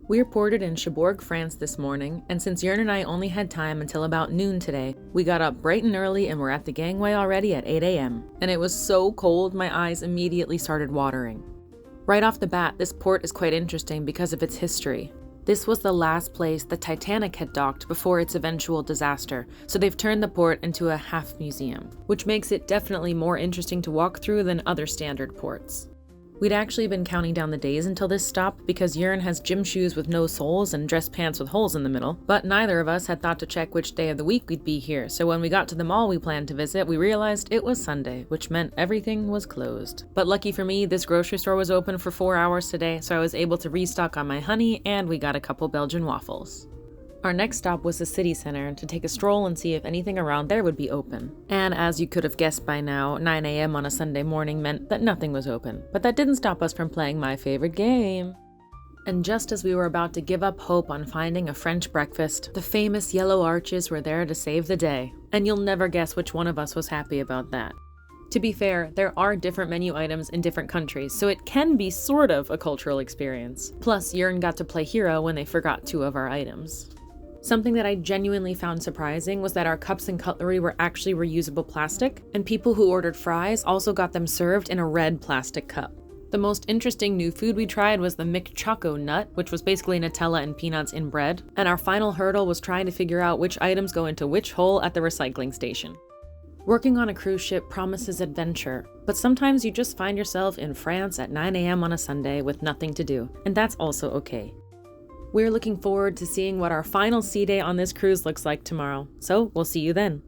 We're ported in Cherbourg, France this morning, and since Jörn and I only had time until about noon today, we got up bright and early and were at the gangway already at 8 a.m. And it was so cold my eyes immediately started watering. Right off the bat, this port is quite interesting because of its history. This was the last place the Titanic had docked before its eventual disaster, so they've turned the port into a half museum, which makes it definitely more interesting to walk through than other standard ports. We'd actually been counting down the days until this stop because Jörn has gym shoes with no soles and dress pants with holes in the middle, but neither of us had thought to check which day of the week we'd be here, so when we got to the mall we planned to visit, we realized it was Sunday, which meant everything was closed. But lucky for me, this grocery store was open for 4 hours today, so I was able to restock on my honey, and we got a couple Belgian waffles. Our next stop was the city center to take a stroll and see if anything around there would be open. And as you could have guessed by now, 9 a.m. on a Sunday morning meant that nothing was open. But that didn't stop us from playing my favorite game. And just as we were about to give up hope on finding a French breakfast, the famous yellow arches were there to save the day. And you'll never guess which one of us was happy about that. To be fair, there are different menu items in different countries, so it can be sort of a cultural experience. Plus, Jörn got to play hero when they forgot 2 of our items. Something that I genuinely found surprising was that our cups and cutlery were actually reusable plastic, and people who ordered fries also got them served in a red plastic cup. The most interesting new food we tried was the McChoco nut, which was basically Nutella and peanuts in bread, and our final hurdle was trying to figure out which items go into which hole at the recycling station. Working on a cruise ship promises adventure, but sometimes you just find yourself in France at 9 a.m. on a Sunday with nothing to do, and that's also okay. We're looking forward to seeing what our final sea day on this cruise looks like tomorrow, so we'll see you then.